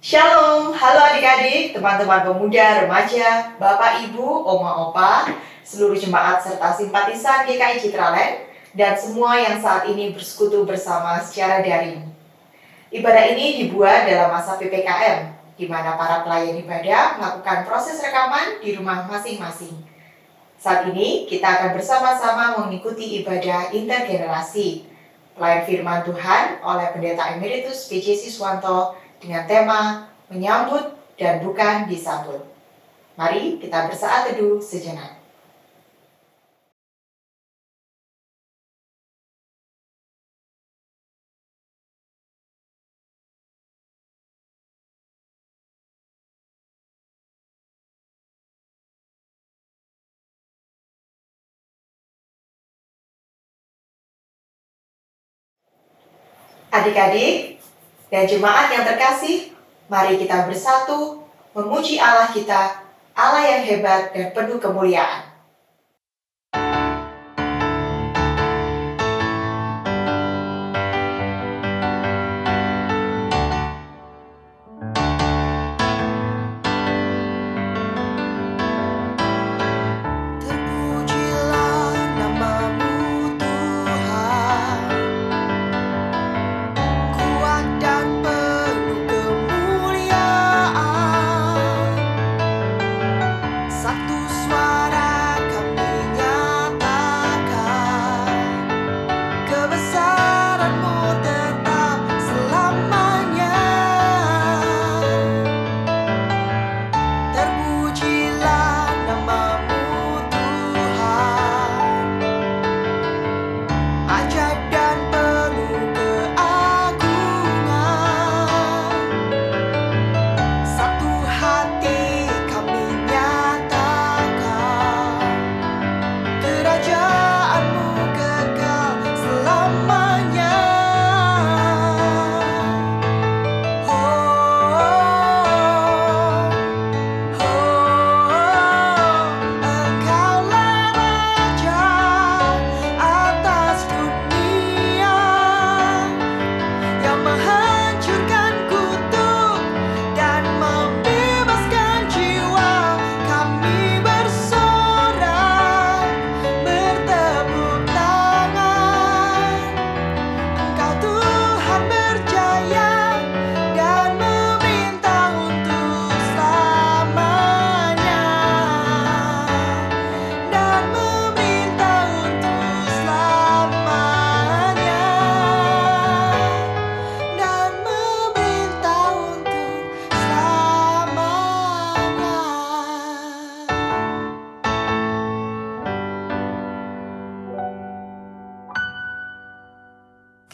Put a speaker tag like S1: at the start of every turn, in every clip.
S1: Shalom, halo adik-adik, teman-teman pemuda, remaja, bapak, ibu, oma, opa, seluruh jemaat serta simpatisan GKI Citraland, dan semua yang saat ini bersekutu bersama secara daring. Ibadah ini dibuat dalam masa PPKM, di mana para pelayan ibadah melakukan proses rekaman di rumah masing-masing. Saat ini kita akan bersama-sama mengikuti ibadah intergenerasi, pelayan firman Tuhan oleh Pendeta Emeritus PJ Siswanto dengan tema menyambut dan bukan disambut. Mari kita bersaat teduh sejenak. Adik-adik dan jemaat yang terkasih, mari kita bersatu memuji Allah kita, Allah yang hebat dan penuh kemuliaan.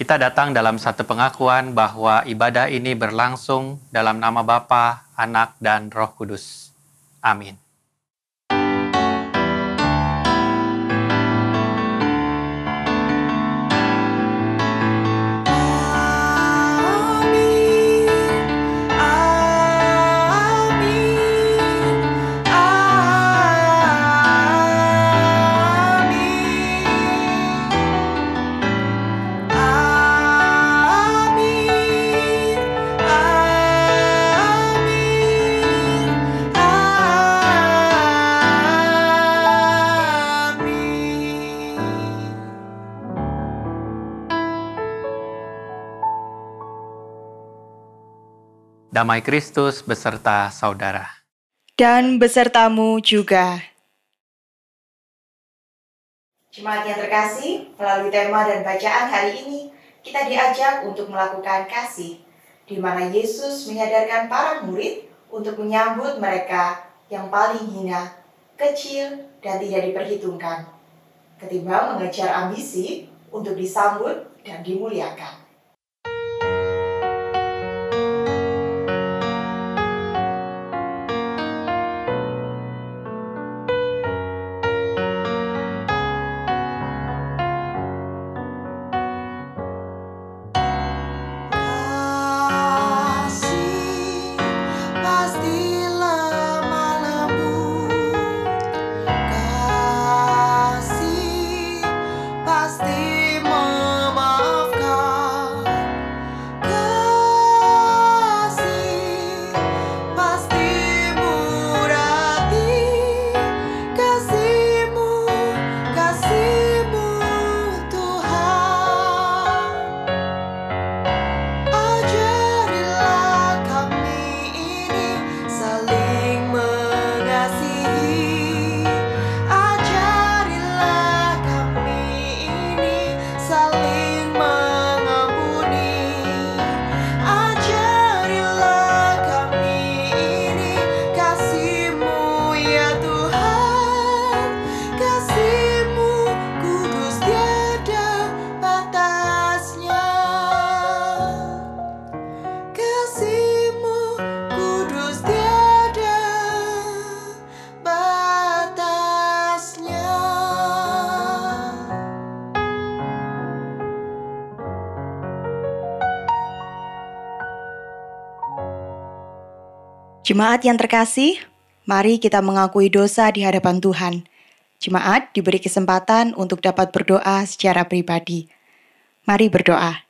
S2: Kita datang dalam satu pengakuan bahwa ibadah ini berlangsung dalam nama Bapa, Anak, dan Roh Kudus. Amin. Damai Kristus beserta saudara.
S1: Dan besertamu juga. Jemaat yang terkasih, melalui tema dan bacaan hari ini, kita diajak untuk melakukan kasih, di mana Yesus menyadarkan para murid untuk menyambut mereka yang paling hina, kecil, dan tidak diperhitungkan, ketimbang mengejar ambisi untuk disambut dan dimuliakan.
S3: Pasti memaafkan.
S1: Jemaat yang terkasih, mari kita mengakui dosa di hadapan Tuhan. Jemaat diberi kesempatan untuk dapat berdoa secara pribadi. Mari berdoa.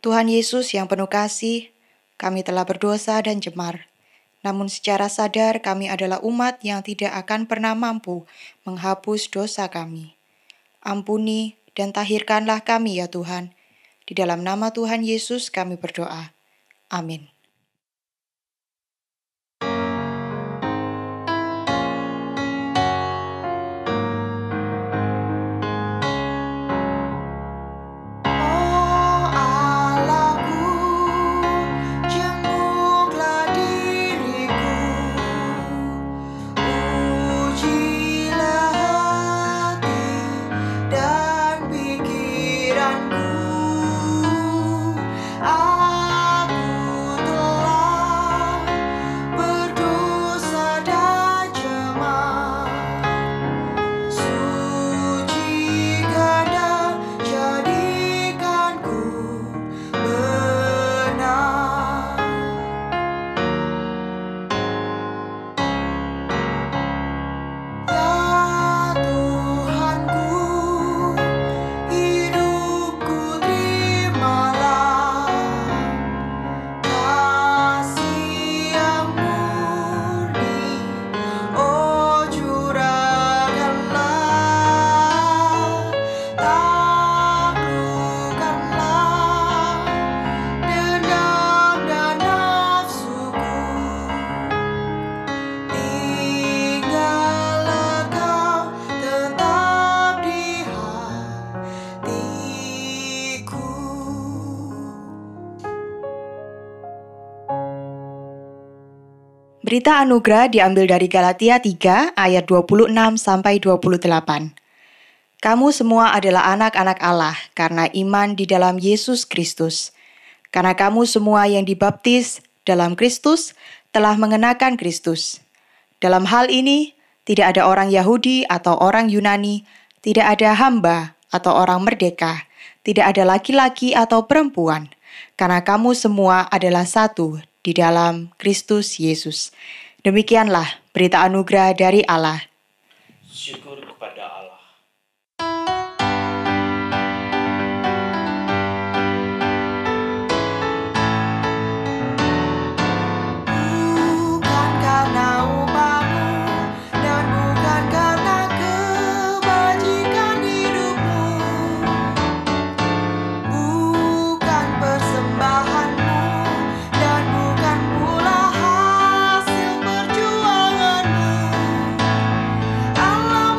S1: Tuhan Yesus yang penuh kasih, kami telah berdosa dan cemar. Namun secara sadar kami adalah umat yang tidak akan pernah mampu menghapus dosa kami. Ampuni dan tahirkanlah kami ya Tuhan. Di dalam nama Tuhan Yesus kami berdoa. Amin. Berita anugerah diambil dari Galatia 3 ayat 26 sampai 28. Kamu semua adalah anak-anak Allah karena iman di dalam Yesus Kristus. Karena kamu semua yang dibaptis dalam Kristus telah mengenakan Kristus. Dalam hal ini, tidak ada orang Yahudi atau orang Yunani, tidak ada hamba atau orang merdeka, tidak ada laki-laki atau perempuan, karena kamu semua adalah satu di dalam Kristus Yesus. Demikianlah berita anugerah dari Allah.
S2: Syukur kepada Allah.
S1: Bukan karena upahmu dan bukan karena kebajikan hidupmu, bukan persembahanmu dan bukan pula hasil perjuanganmu. Allah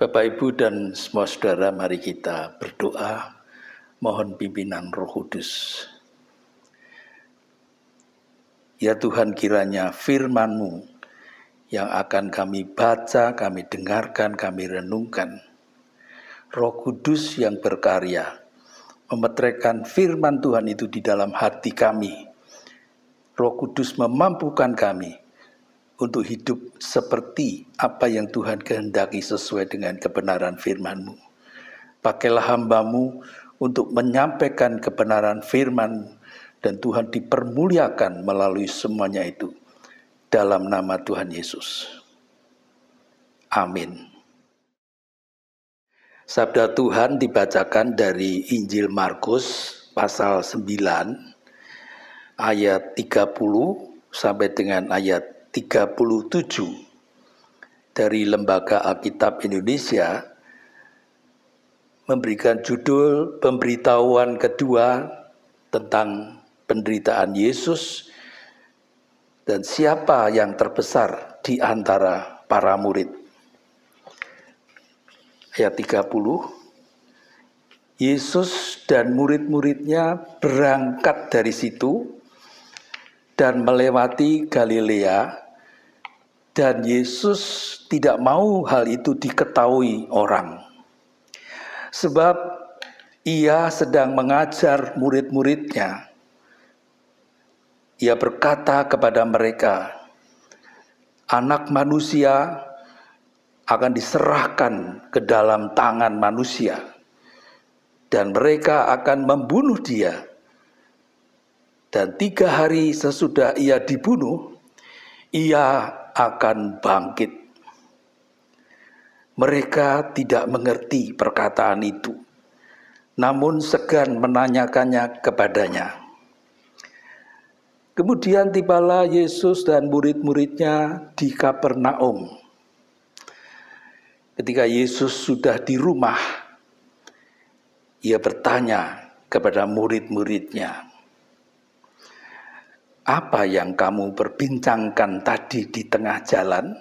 S3: Bapak, Ibu, dan semua saudara, mari kita berdoa, mohon pimpinan Roh Kudus. Ya Tuhan, kiranya firman-Mu yang akan kami baca, kami dengarkan, kami renungkan, Roh Kudus yang berkarya, memeteraikan firman Tuhan itu di dalam hati kami. Roh Kudus memampukan kami untuk hidup seperti apa yang Tuhan kehendaki sesuai dengan kebenaran firman-Mu. Pakailah hamba-Mu untuk menyampaikan kebenaran firman-Mu, dan Tuhan dipermuliakan melalui semuanya itu. Dalam nama Tuhan Yesus. Amin. Sabda Tuhan dibacakan dari Injil Markus pasal 9 ayat 30 sampai dengan ayat 37 dari Lembaga Alkitab Indonesia memberikan judul pemberitahuan kedua tentang penderitaan Yesus dan siapa yang terbesar di antara para murid. Ayat 30, Yesus dan murid-muridnya berangkat dari situ dan melewati Galilea, dan Yesus tidak mau hal itu diketahui orang. Sebab ia sedang mengajar murid-muridnya. Ia berkata kepada mereka, Anak manusia akan diserahkan ke dalam tangan manusia, dan mereka akan membunuh dia. Dan 3 hari sesudah ia dibunuh, ia akan bangkit. Mereka tidak mengerti perkataan itu, namun segan menanyakannya kepadanya. Kemudian tibalah Yesus dan murid-muridnya di Kapernaum. Ketika Yesus sudah di rumah, ia bertanya kepada murid-muridnya, apa yang kamu perbincangkan tadi di tengah jalan?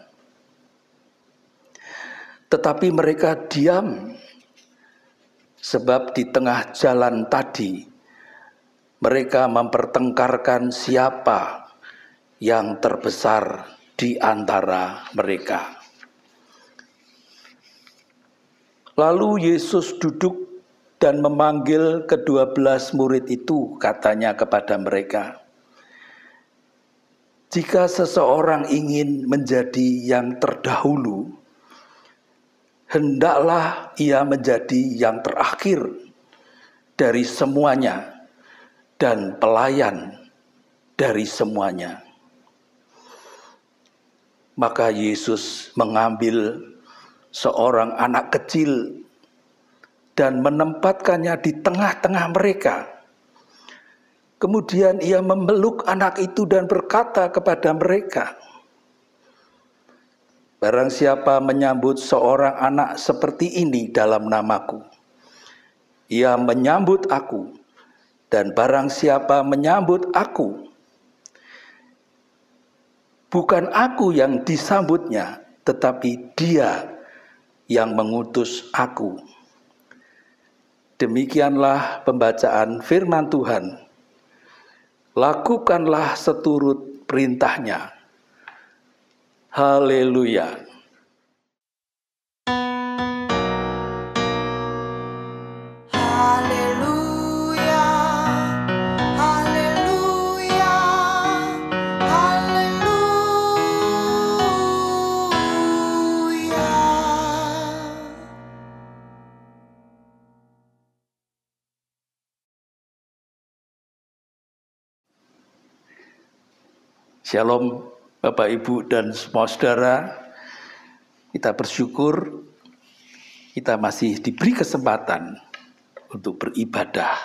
S3: Tetapi mereka diam, sebab di tengah jalan tadi mereka mempertengkarkan siapa yang terbesar di antara mereka. Lalu Yesus duduk dan memanggil ke-12 murid itu, katanya kepada mereka, jika seseorang ingin menjadi yang terdahulu, hendaklah ia menjadi yang terakhir dari semuanya dan pelayan dari semuanya. Maka Yesus mengambil seorang anak kecil dan menempatkannya di tengah-tengah mereka. Kemudian ia memeluk anak itu dan berkata kepada mereka, barang siapa menyambut seorang anak seperti ini dalam namaku, ia menyambut aku, dan barang siapa menyambut aku, bukan aku yang disambutnya, tetapi dia yang mengutus aku. Demikianlah pembacaan firman Tuhan. Lakukanlah seturut perintahnya. Haleluya.
S1: Haleluya, haleluya, haleluya.
S3: Shalom Bapak, Ibu, dan semua saudara. Kita bersyukur kita masih diberi kesempatan untuk beribadah,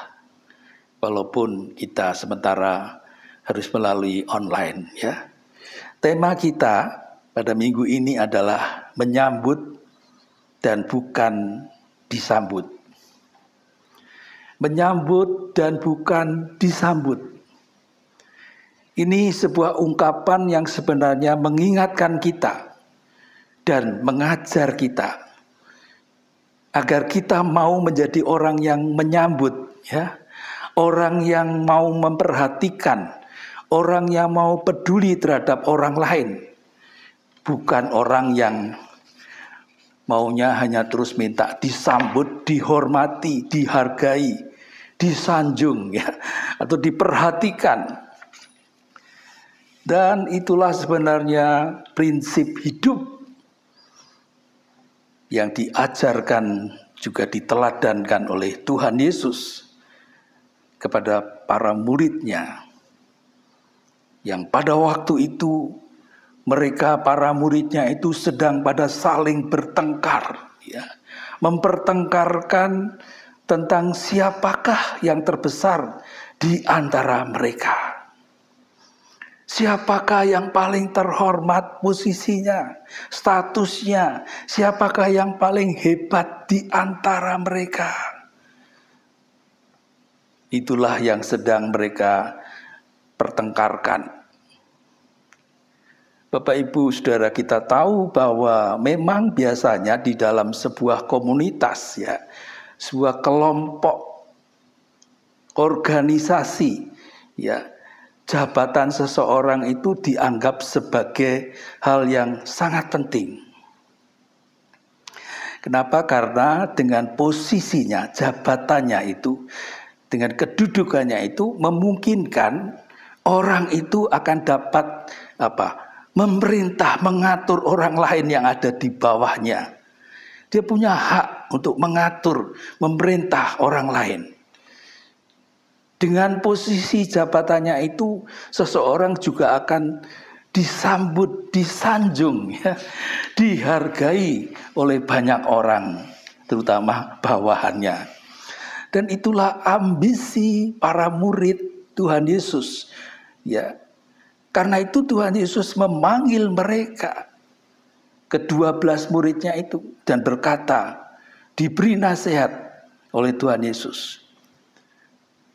S3: walaupun kita sementara harus melalui online, ya. Tema kita pada minggu ini adalah menyambut dan bukan disambut. Menyambut dan bukan disambut. Ini sebuah ungkapan yang sebenarnya mengingatkan kita dan mengajar kita agar kita mau menjadi orang yang menyambut, ya, orang yang mau memperhatikan, orang yang mau peduli terhadap orang lain, bukan orang yang maunya hanya terus minta disambut, dihormati, dihargai, disanjung, ya, atau diperhatikan. Dan itulah sebenarnya prinsip hidup yang diajarkan juga diteladankan oleh Tuhan Yesus kepada para muridnya, yang pada waktu itu mereka para muridnya itu sedang pada saling bertengkar, ya, mempertengkarkan tentang siapakah yang terbesar di antara mereka. Siapakah yang paling terhormat posisinya, statusnya, siapakah yang paling hebat di antara mereka. Itulah yang sedang mereka pertengkarkan. Bapak Ibu Saudara, kita tahu bahwa memang biasanya di dalam sebuah komunitas, ya, sebuah kelompok organisasi, ya, jabatan seseorang itu dianggap sebagai hal yang sangat penting. Kenapa? Karena dengan posisinya, jabatannya itu, dengan kedudukannya itu memungkinkan orang itu akan dapat memerintah, mengatur orang lain yang ada di bawahnya. Dia punya hak untuk mengatur, memerintah orang lain. Dengan posisi jabatannya itu, seseorang juga akan disambut, disanjung, ya, dihargai oleh banyak orang, terutama bawahannya. Dan itulah ambisi para murid Tuhan Yesus, ya. Karena itu Tuhan Yesus memanggil mereka, ke-12 muridnya itu, dan berkata, diberi nasihat oleh Tuhan Yesus.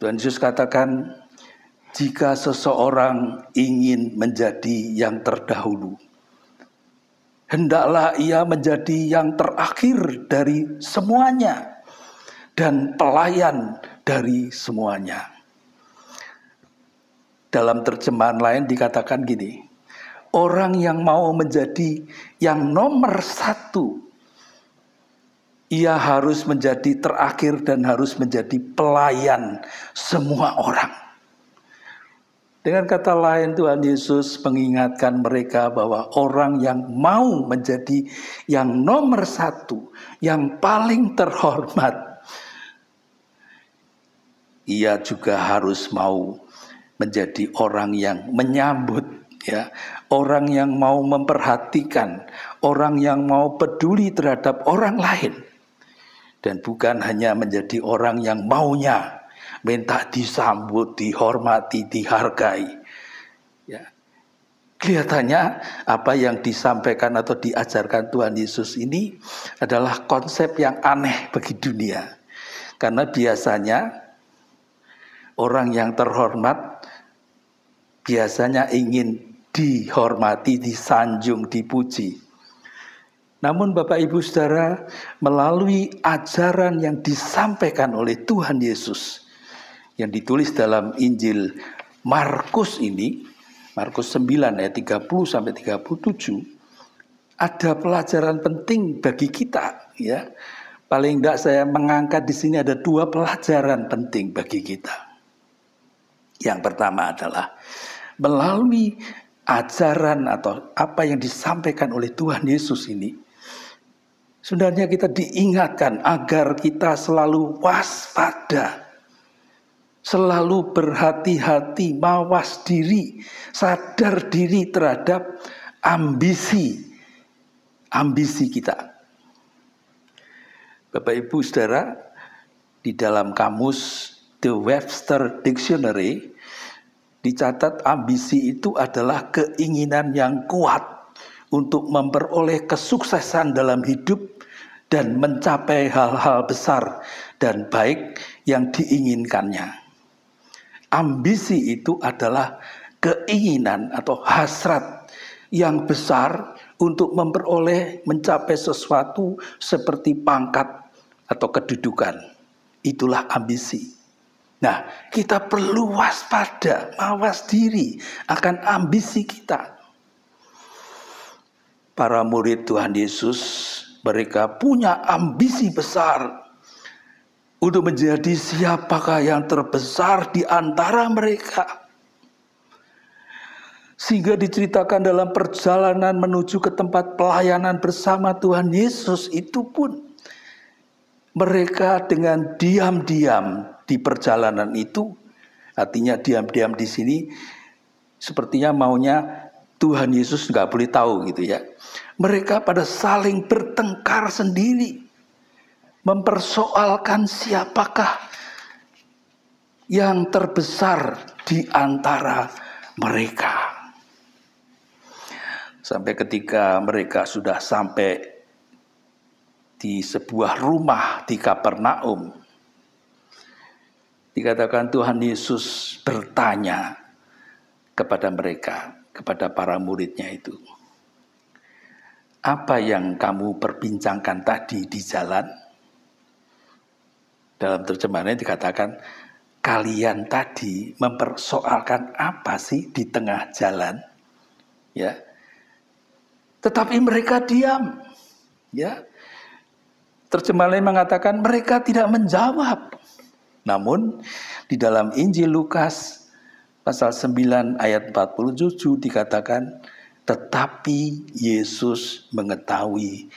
S3: Tuhan Yesus katakan, jika seseorang ingin menjadi yang terdahulu, hendaklah ia menjadi yang terakhir dari semuanya dan pelayan dari semuanya. Dalam terjemahan lain dikatakan gini, orang yang mau menjadi yang nomor satu, ia harus menjadi terakhir dan harus menjadi pelayan semua orang. Dengan kata lain, Tuhan Yesus mengingatkan mereka bahwa orang yang mau menjadi yang nomor satu, yang paling terhormat, ia juga harus mau menjadi orang yang menyambut, ya, orang yang mau memperhatikan, orang yang mau peduli terhadap orang lain. Dan bukan hanya menjadi orang yang maunya minta disambut, dihormati, dihargai. Ya. Kelihatannya apa yang disampaikan atau diajarkan Tuhan Yesus ini adalah konsep yang aneh bagi dunia. Karena biasanya orang yang terhormat biasanya ingin dihormati, disanjung, dipuji. Namun Bapak Ibu Saudara, melalui ajaran yang disampaikan oleh Tuhan Yesus, yang ditulis dalam Injil Markus ini, Markus 9 ayat 30-37, ada pelajaran penting bagi kita, ya. Paling enggak saya mengangkat di sini ada 2 pelajaran penting bagi kita. Yang pertama adalah melalui ajaran atau apa yang disampaikan oleh Tuhan Yesus ini, sebenarnya kita diingatkan agar kita selalu waspada, selalu berhati-hati, mawas diri, sadar diri terhadap ambisi kita. Bapak Ibu Saudara, di dalam kamus The Webster Dictionary dicatat ambisi itu adalah keinginan yang kuat untuk memperoleh kesuksesan dalam hidup dan mencapai hal-hal besar dan baik yang diinginkannya. Ambisi itu adalah keinginan atau hasrat yang besar untuk memperoleh, mencapai sesuatu seperti pangkat, atau kedudukan. Itulah ambisi. Nah, kita perlu waspada, mawas diri akan ambisi kita. Para murid Tuhan Yesus, mereka punya ambisi besar untuk menjadi siapakah yang terbesar di antara mereka. Sehingga diceritakan dalam perjalanan menuju ke tempat pelayanan bersama Tuhan Yesus itu pun, mereka dengan diam-diam di perjalanan itu, artinya diam-diam di sini, sepertinya maunya Tuhan Yesus nggak boleh tahu gitu ya. Mereka pada saling bertengkar sendiri, mempersoalkan siapakah yang terbesar di antara mereka. Sampai ketika mereka sudah sampai di sebuah rumah di Kapernaum, dikatakan Tuhan Yesus bertanya kepada mereka, kepada para muridnya itu, apa yang kamu perbincangkan tadi di jalan? Dalam terjemahannya dikatakan, kalian tadi mempersoalkan apa sih di tengah jalan? Ya. Tetapi mereka diam. Ya. Terjemahan lain mengatakan mereka tidak menjawab. Namun di dalam Injil Lukas pasal 9 ayat 47 dikatakan, tetapi Yesus mengetahui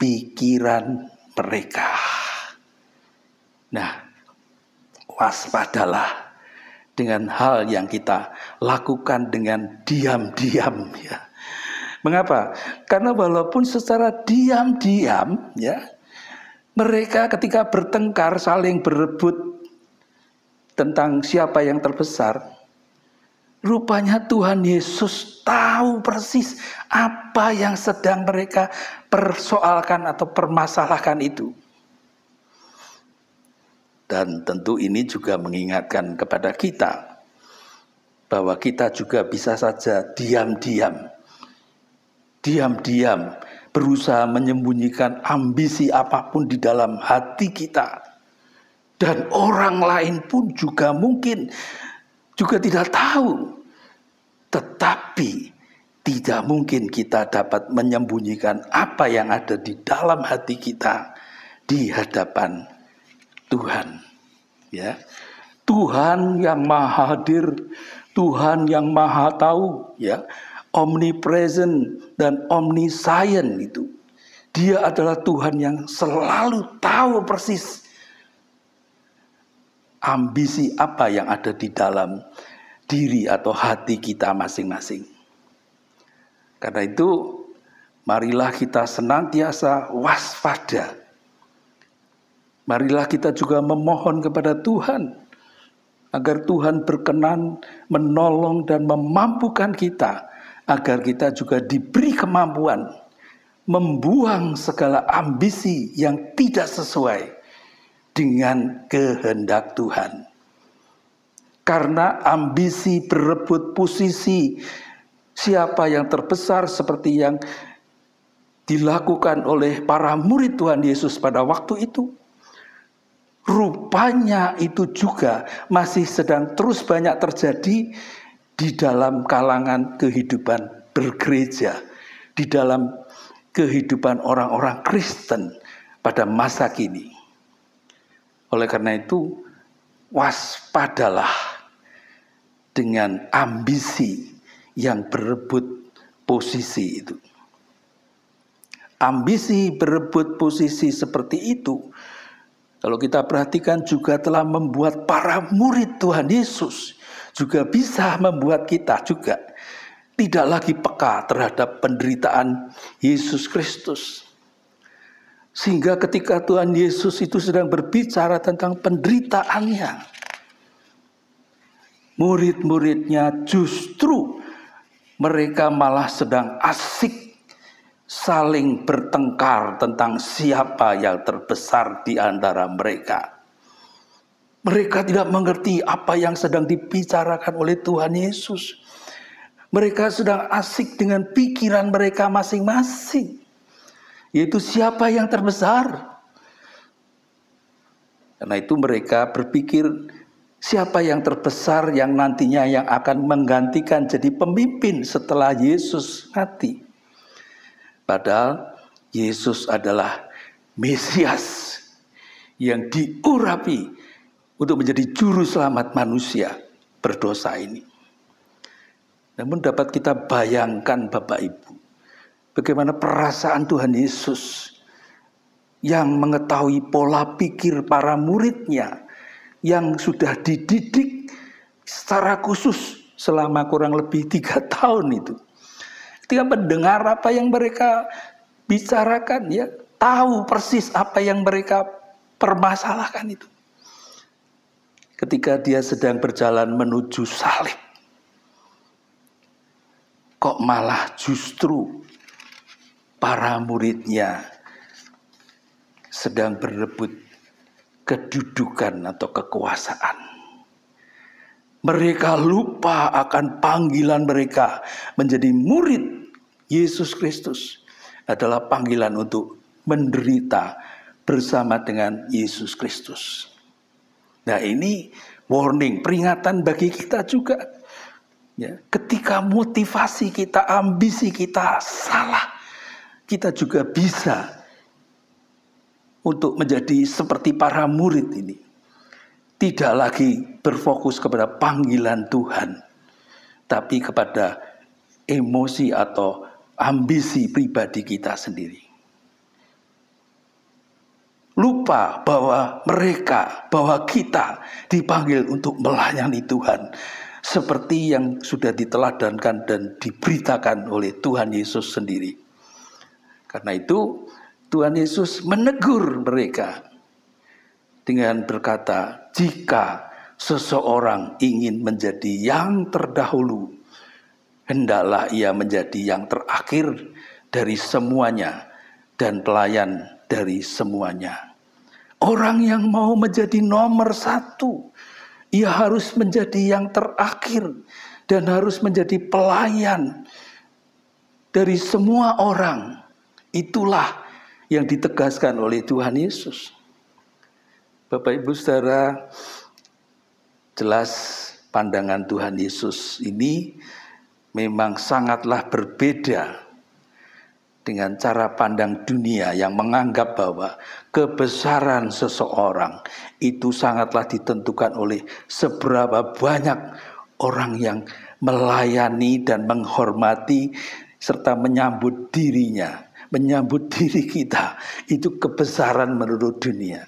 S3: pikiran mereka. Nah, waspadalah dengan hal yang kita lakukan dengan diam-diam ya. Mengapa? Karena walaupun secara diam-diam ya, mereka ketika bertengkar saling berebut tentang siapa yang terbesar, rupanya Tuhan Yesus tahu persis apa yang sedang mereka persoalkan atau permasalahkan itu. Dan tentu ini juga mengingatkan kepada kita bahwa kita juga bisa saja diam-diam berusaha menyembunyikan ambisi apapun di dalam hati kita. Dan orang lain pun juga mungkin juga tidak tahu. Tetapi tidak mungkin kita dapat menyembunyikan apa yang ada di dalam hati kita di hadapan Tuhan. Ya. Tuhan yang maha hadir, Tuhan yang maha tahu, ya. Omnipresent dan omniscient itu. Dia adalah Tuhan yang selalu tahu persis ambisi apa yang ada di dalam diri atau hati kita masing-masing. Karena itu, marilah kita senantiasa waspada. Marilah kita juga memohon kepada Tuhan agar Tuhan berkenan menolong dan memampukan kita, agar kita juga diberi kemampuan membuang segala ambisi yang tidak sesuai dengan kehendak Tuhan. Karena ambisi berebut posisi siapa yang terbesar seperti yang dilakukan oleh para murid Tuhan Yesus pada waktu itu, rupanya itu juga masih sedang terus banyak terjadi di dalam kalangan kehidupan bergereja, di dalam kehidupan orang-orang Kristen pada masa kini. Oleh karena itu, waspadalah dengan ambisi yang berebut posisi itu. Ambisi berebut posisi seperti itu, kalau kita perhatikan juga telah membuat para murid Tuhan Yesus, juga bisa membuat kita juga tidak lagi peka terhadap penderitaan Yesus Kristus. Sehingga ketika Tuhan Yesus itu sedang berbicara tentang penderitaannya, murid-muridnya justru mereka malah sedang asik saling bertengkar tentang siapa yang terbesar di antara mereka. Mereka tidak mengerti apa yang sedang dibicarakan oleh Tuhan Yesus. Mereka sedang asik dengan pikiran mereka masing-masing, yaitu siapa yang terbesar. Karena itu mereka berpikir siapa yang terbesar yang nantinya yang akan menggantikan jadi pemimpin setelah Yesus mati. Padahal Yesus adalah Mesias yang diurapi untuk menjadi juru selamat manusia berdosa ini. Namun dapat kita bayangkan Bapak Ibu, bagaimana perasaan Tuhan Yesus yang mengetahui pola pikir para muridnya yang sudah dididik secara khusus selama kurang lebih 3 tahun itu. Ketika mendengar apa yang mereka bicarakan, ya tahu persis apa yang mereka permasalahkan itu. Ketika dia sedang berjalan menuju salib, kok malah justru para muridnya sedang berebut kedudukan atau kekuasaan. Mereka lupa akan panggilan mereka menjadi murid Yesus Kristus adalah panggilan untuk menderita bersama dengan Yesus Kristus. Nah, ini warning, peringatan bagi kita juga. Ya, ketika motivasi kita, ambisi kita salah, kita juga bisa untuk menjadi seperti para murid ini. Tidak lagi berfokus kepada panggilan Tuhan, tapi kepada emosi atau ambisi pribadi kita sendiri. Lupa bahwa kita dipanggil untuk melayani Tuhan, seperti yang sudah diteladankan dan diberitakan oleh Tuhan Yesus sendiri. Karena itu Tuhan Yesus menegur mereka dengan berkata, jika seseorang ingin menjadi yang terdahulu, hendaklah ia menjadi yang terakhir dari semuanya dan pelayan dari semuanya. Orang yang mau menjadi nomor 1, ia harus menjadi yang terakhir dan harus menjadi pelayan dari semua orang. Itulah yang ditegaskan oleh Tuhan Yesus. Bapak Ibu Saudara, jelas pandangan Tuhan Yesus ini memang sangatlah berbeda dengan cara pandang dunia yang menganggap bahwa kebesaran seseorang itu sangatlah ditentukan oleh seberapa banyak orang yang melayani dan menghormati serta menyambut dirinya, menyambut diri kita. Itu kebesaran menurut dunia.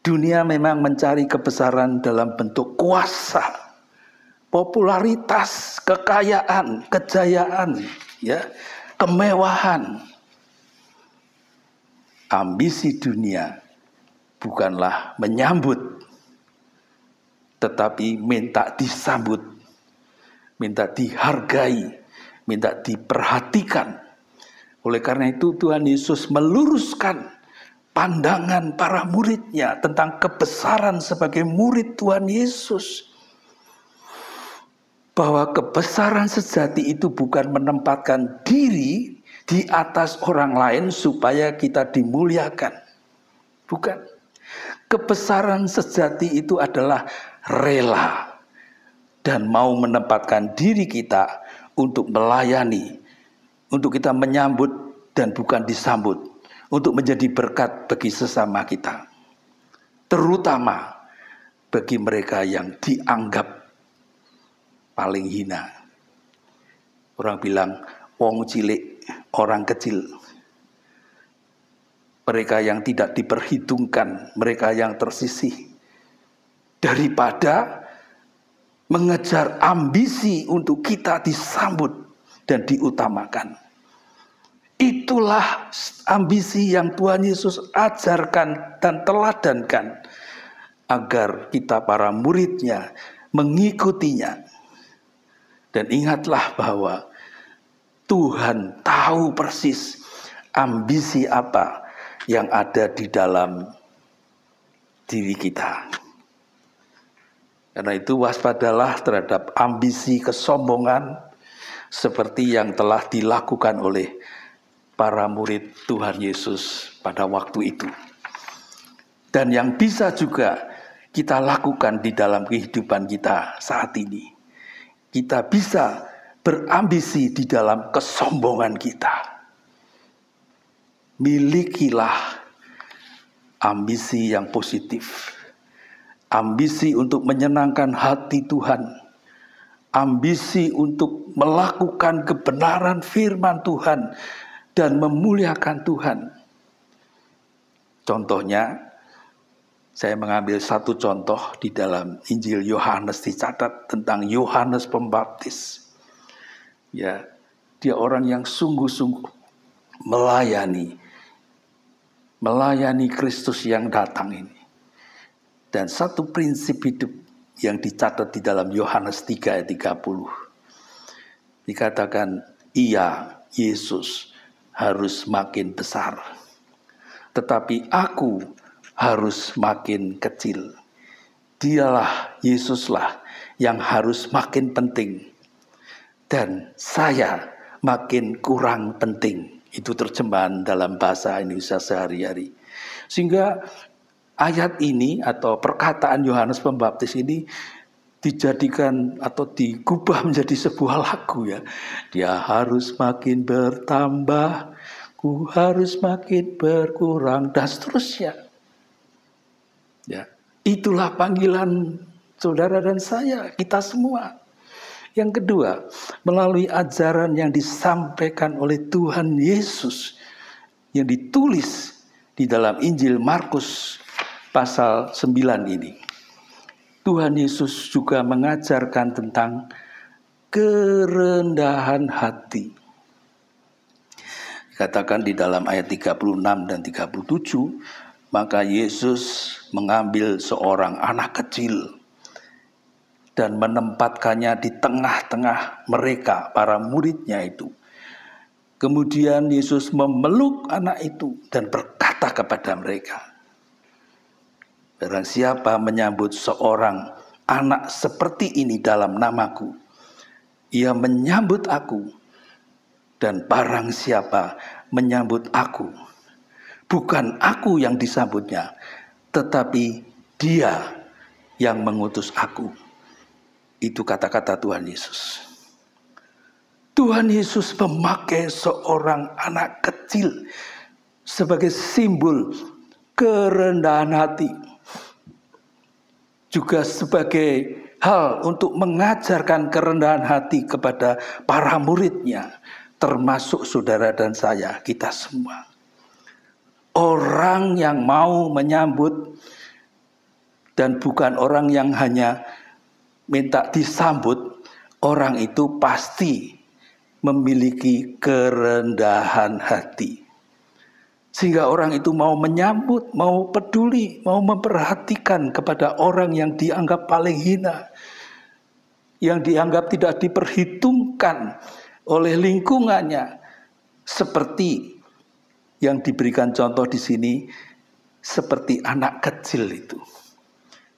S3: Dunia memang mencari kebesaran dalam bentuk kuasa, popularitas, kekayaan, kejayaan, ya, kemewahan. Ambisi dunia bukanlah menyambut, tetapi minta disambut, minta dihargai, minta diperhatikan. Oleh karena itu Tuhan Yesus meluruskan pandangan para muridnya tentang kebesaran sebagai murid Tuhan Yesus. Bahwa kebesaran sejati itu bukan menempatkan diri di atas orang lain supaya kita dimuliakan. Bukan. Kebesaran sejati itu adalah rela dan mau menempatkan diri kita untuk melayani, untuk kita menyambut dan bukan disambut, untuk menjadi berkat bagi sesama kita, terutama bagi mereka yang dianggap paling hina. Orang bilang wong cilik, orang kecil, mereka yang tidak diperhitungkan, mereka yang tersisih, daripada mengejar ambisi untuk kita disambut dan diutamakan. Itulah ambisi yang Tuhan Yesus ajarkan dan teladankan agar kita para muridnya mengikutinya. Dan ingatlah bahwa Tuhan tahu persis ambisi apa yang ada di dalam diri kita. Karena itu waspadalah terhadap ambisi kesombongan seperti yang telah dilakukan oleh para murid Tuhan Yesus pada waktu itu. dan yang bisa juga kita lakukan di dalam kehidupan kita saat ini. Kita bisa berambisi di dalam kesombongan kita. Milikilah ambisi yang positif. Ambisi untuk menyenangkan hati Tuhan. Ambisi untuk melakukan kebenaran firman Tuhan dan memuliakan Tuhan. Contohnya, saya mengambil satu contoh di dalam Injil Yohanes, dicatat tentang Yohanes Pembaptis. Ya, dia orang yang sungguh-sungguh melayani Kristus yang datang ini. Dan satu prinsip hidup yang dicatat di dalam Yohanes 3 ayat 30. Dikatakan, ia, Yesus, harus makin besar. Tetapi aku harus makin kecil. Dialah, Yesuslah, yang harus makin penting. Dan saya makin kurang penting. Itu terjemahan dalam bahasa Indonesia sehari-hari. Sehingga ayat ini atau perkataan Yohanes Pembaptis ini dijadikan atau digubah menjadi sebuah lagu ya. Dia harus makin bertambah, ku harus makin berkurang, dan seterusnya. Ya, itulah panggilan saudara dan saya, kita semua. Yang kedua, melalui ajaran yang disampaikan oleh Tuhan Yesus yang ditulis di dalam Injil Markus pasal 9 ini. Tuhan Yesus juga mengajarkan tentang kerendahan hati. Dikatakan di dalam ayat 36 dan 37, maka Yesus mengambil seorang anak kecil dan menempatkannya di tengah-tengah mereka, para muridnya itu. Kemudian Yesus memeluk anak itu dan berkata kepada mereka, barang siapa menyambut seorang anak seperti ini dalam namaku, ia menyambut aku. Dan barang siapa menyambut aku, bukan aku yang disambutnya, tetapi dia yang mengutus aku. Itu kata-kata Tuhan Yesus. Tuhan Yesus memakai seorang anak kecil sebagai simbol kerendahan hati. Juga sebagai hal untuk mengajarkan kerendahan hati kepada para muridnya, termasuk saudara dan saya, kita semua. Orang yang mau menyambut dan bukan orang yang hanya minta disambut, orang itu pasti memiliki kerendahan hati. Sehingga orang itu mau menyambut, mau peduli, mau memperhatikan kepada orang yang dianggap paling hina, yang dianggap tidak diperhitungkan oleh lingkungannya, seperti yang diberikan contoh di sini, seperti anak kecil itu.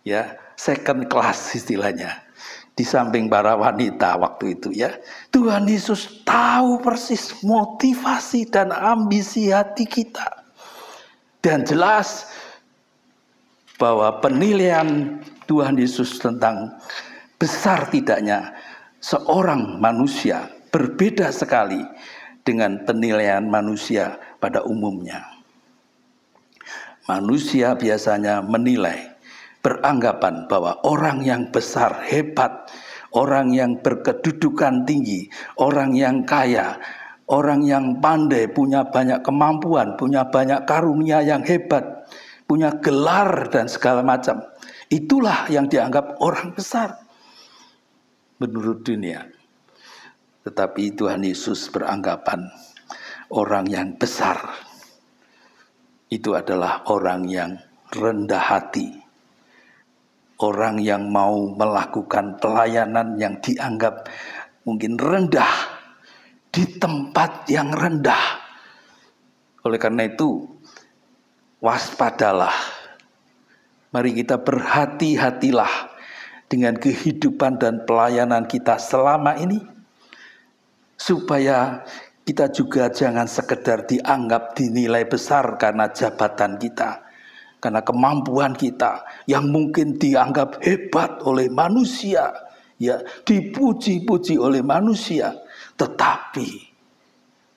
S3: Ya, second class istilahnya. Di samping para wanita waktu itu ya. Tuhan Yesus tahu persis motivasi dan ambisi hati kita. Dan jelas bahwa penilaian Tuhan Yesus tentang besar tidaknya seorang manusia berbeda sekali dengan penilaian manusia pada umumnya. Manusia biasanya menilai, beranggapan bahwa orang yang besar, hebat, orang yang berkedudukan tinggi, orang yang kaya, orang yang pandai, punya banyak kemampuan, punya banyak karunia yang hebat, punya gelar dan segala macam. Itulah yang dianggap orang besar menurut dunia. Tetapi Tuhan Yesus beranggapan orang yang besar itu adalah orang yang rendah hati. Orang yang mau melakukan pelayanan yang dianggap mungkin rendah di tempat yang rendah. Oleh karena itu, waspadalah. Mari kita berhati-hatilah dengan kehidupan dan pelayanan kita selama ini. Supaya kita juga jangan sekedar dianggap dinilai besar karena jabatan kita. karena kemampuan kita yang mungkin dianggap hebat oleh manusia, ya, dipuji-puji oleh manusia, tetapi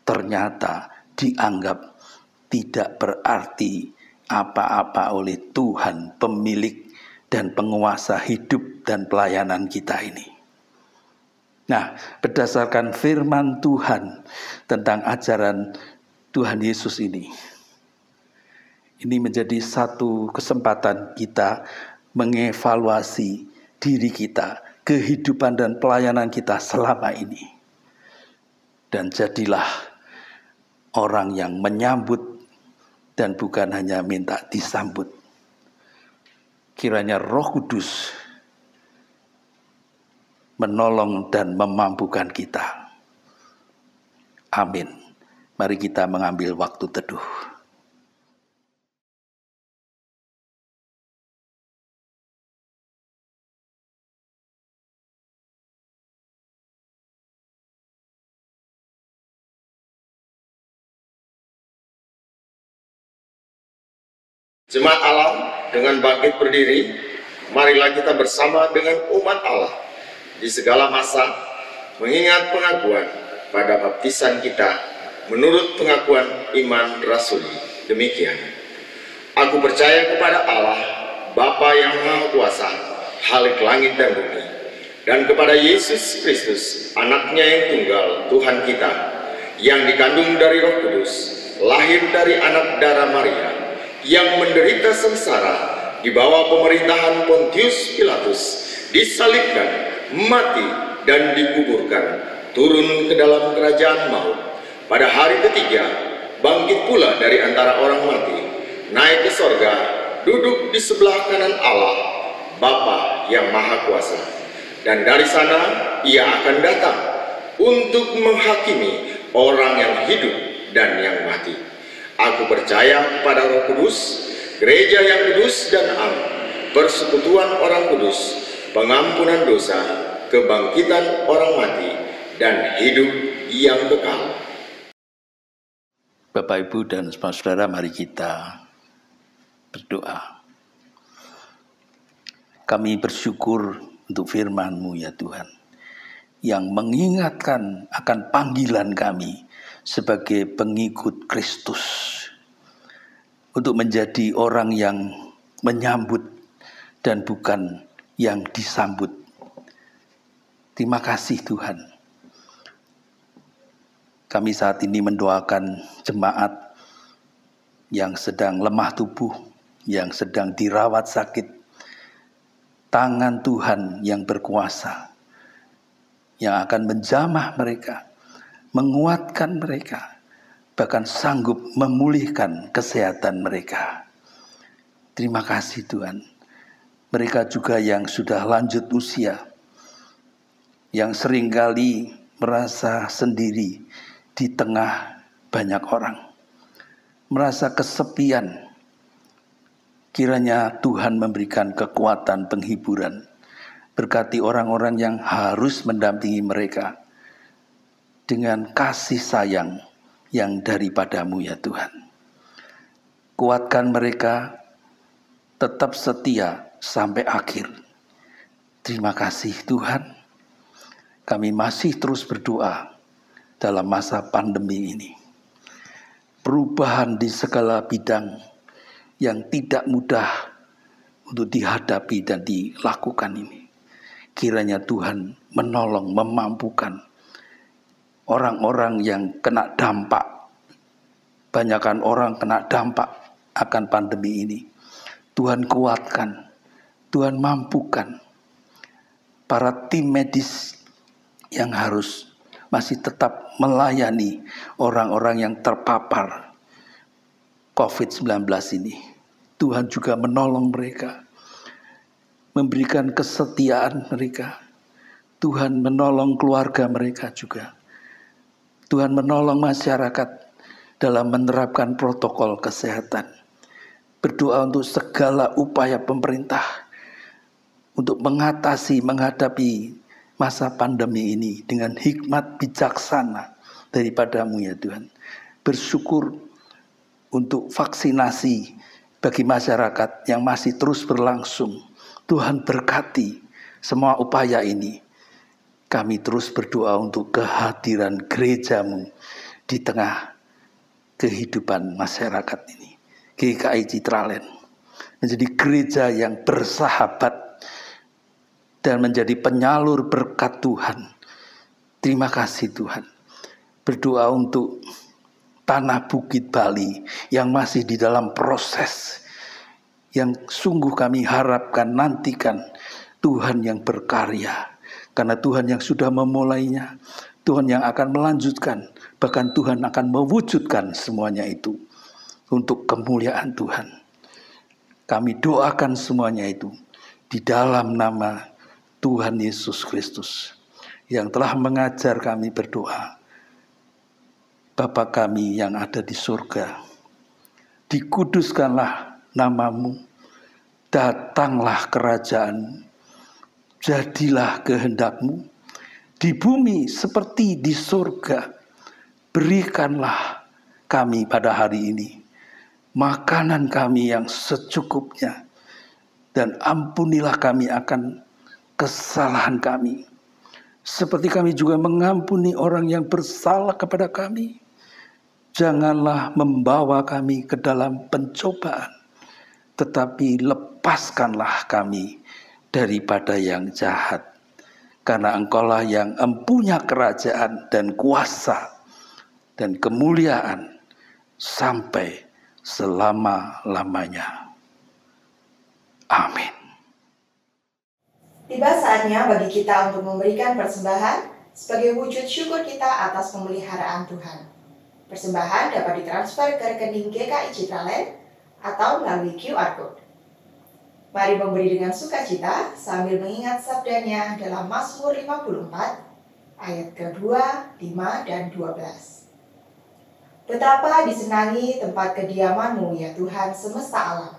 S3: ternyata dianggap tidak berarti apa-apa oleh Tuhan, pemilik dan penguasa hidup dan pelayanan kita ini. Nah, berdasarkan firman Tuhan tentang ajaran Tuhan Yesus ini menjadi satu kesempatan kita mengevaluasi diri kita, kehidupan dan pelayanan kita selama ini. Dan jadilah orang yang menyambut dan bukan hanya minta disambut. Kiranya Roh Kudus menolong dan memampukan kita. Amin. Mari kita mengambil waktu teduh.
S4: Jemaat Allah, dengan bangkit berdiri, marilah kita bersama dengan umat Allah di segala masa mengingat pengakuan pada baptisan kita menurut pengakuan iman rasuli. Demikian, aku percaya kepada Allah, Bapa yang Maha Kuasa, Khalik langit dan bumi, dan kepada Yesus Kristus, anaknya yang tunggal, Tuhan kita, yang dikandung dari Roh Kudus, lahir dari anak darah Maria, yang menderita sengsara di bawah pemerintahan Pontius Pilatus, disalibkan, mati, dan dikuburkan, turun ke dalam kerajaan maut. Pada hari ketiga, bangkit pula dari antara orang mati, naik ke sorga, duduk di sebelah kanan Allah, Bapa yang Maha Kuasa. Dan dari sana ia akan datang untuk menghakimi orang yang hidup dan yang mati. Aku percaya kepada Roh Kudus, gereja yang kudus dan am, persekutuan orang kudus, pengampunan dosa, kebangkitan orang mati, dan hidup yang kekal.
S3: Bapak, Ibu, dan saudara, mari kita berdoa. Kami bersyukur untuk firman-Mu ya Tuhan, yang mengingatkan akan panggilan kami sebagai pengikut Kristus untuk menjadi orang yang menyambut dan bukan yang disambut. Terima kasih Tuhan. Kami saat ini mendoakan jemaat yang sedang lemah tubuh, yang sedang dirawat sakit. Tangan Tuhan yang berkuasa, yang akan menjamah mereka, menguatkan mereka, bahkan sanggup memulihkan kesehatan mereka. Terima kasih Tuhan. Mereka juga yang sudah lanjut usia, yang seringkali merasa sendiri di tengah banyak orang, merasa kesepian. Kiranya Tuhan memberikan kekuatan penghiburan, berkati orang-orang yang harus mendampingi mereka dengan kasih sayang yang daripada-Mu ya Tuhan. Kuatkan mereka tetap setia sampai akhir. Terima kasih Tuhan. Kami masih terus berdoa dalam masa pandemi ini. Perubahan di segala bidang yang tidak mudah untuk dihadapi dan dilakukan ini. Kiranya Tuhan menolong, memampukan orang-orang yang kena dampak. Banyakkan orang kena dampak akan pandemi ini. Tuhan kuatkan, Tuhan mampukan para tim medis yang harus masih tetap melayani orang-orang yang terpapar COVID-19 ini. Tuhan juga menolong mereka, memberikan kesetiaan mereka. Tuhan menolong keluarga mereka juga. Tuhan menolong masyarakat dalam menerapkan protokol kesehatan. Berdoa untuk segala upaya pemerintah untuk menghadapi masa pandemi ini dengan hikmat bijaksana daripada-Mu ya Tuhan. Bersyukur untuk vaksinasi bagi masyarakat yang masih terus berlangsung. Tuhan berkati semua upaya ini. Kami terus berdoa untuk kehadiran gereja-Mu di tengah kehidupan masyarakat ini. GKI Citraland menjadi gereja yang bersahabat dan menjadi penyalur berkat Tuhan. Terima kasih Tuhan. Berdoa untuk tanah Bukit Bali yang masih di dalam proses, yang sungguh kami harapkan, nantikan Tuhan yang berkarya. Karena Tuhan yang sudah memulainya, Tuhan yang akan melanjutkan, bahkan Tuhan akan mewujudkan semuanya itu untuk kemuliaan Tuhan. Kami doakan semuanya itu di dalam nama Tuhan Yesus Kristus yang telah mengajar kami berdoa. Bapa kami yang ada di surga, dikuduskanlah nama-Mu, datanglah kerajaan-Mu, jadilah kehendak-Mu di bumi seperti di surga. Berikanlah kami pada hari ini makanan kami yang secukupnya, dan ampunilah kami akan kesalahan kami, seperti kami juga mengampuni orang yang bersalah kepada kami. Janganlah membawa kami ke dalam pencobaan, tetapi lepaskanlah kami daripada yang jahat. Karena Engkaulah yang empunya kerajaan dan kuasa dan kemuliaan sampai selama-lamanya. Amin.
S1: Tiba saatnya bagi kita untuk memberikan persembahan sebagai wujud syukur kita atas pemeliharaan Tuhan. Persembahan dapat ditransfer ke rekening GKI Citraland atau melalui QR Code. Mari memberi dengan sukacita sambil mengingat sabdanya dalam Mazmur 54 ayat ke-2, 5, dan 12. Betapa disenangi tempat kediaman-Mu ya Tuhan semesta alam.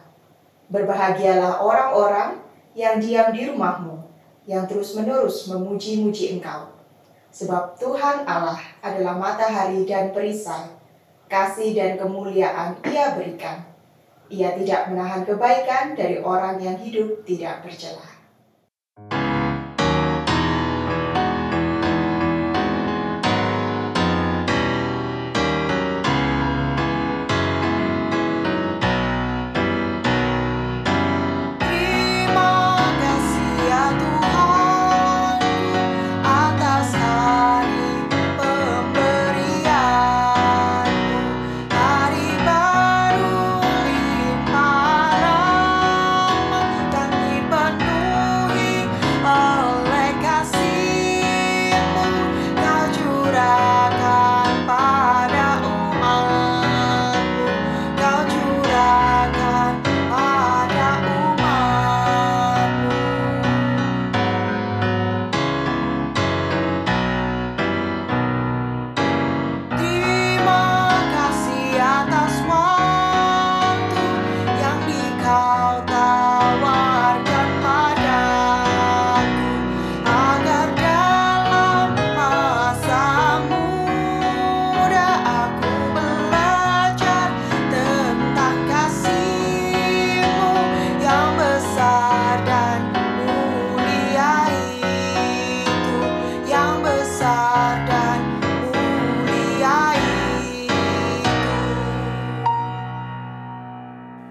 S1: Berbahagialah orang-orang yang diam di rumah-Mu, yang terus-menerus memuji-muji Engkau. Sebab Tuhan Allah adalah matahari dan perisai, kasih dan kemuliaan Ia berikan. Ia tidak menahan kebaikan dari orang yang hidup tidak bercela.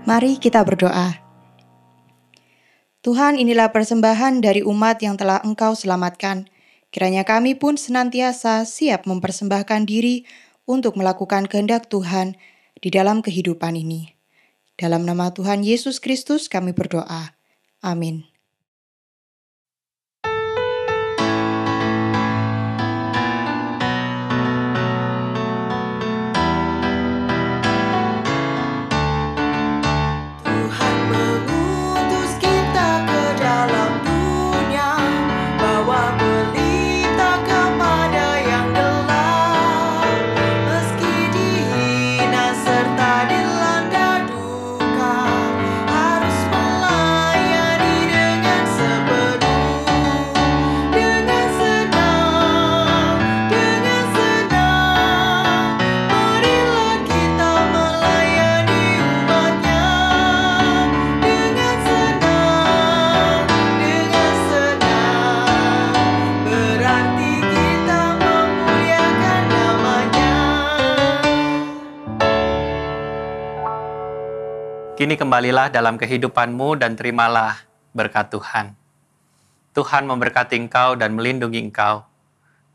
S5: Mari kita berdoa. Tuhan, inilah persembahan dari umat yang telah Engkau selamatkan. Kiranya kami pun senantiasa siap mempersembahkan diri untuk melakukan kehendak Tuhan di dalam kehidupan ini. Dalam nama Tuhan Yesus Kristus kami berdoa. Amin.
S1: Serta dilanda duka, harus melayani
S2: Kini kembalilah dalam kehidupanmu dan terimalah berkat Tuhan. Tuhan memberkati engkau dan melindungi engkau.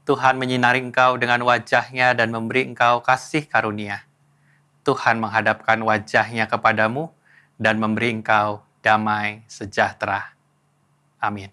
S2: Tuhan menyinari engkau dengan wajah-Nya dan memberi engkau kasih karunia. Tuhan menghadapkan wajah-Nya kepadamu dan memberi engkau damai sejahtera. Amin.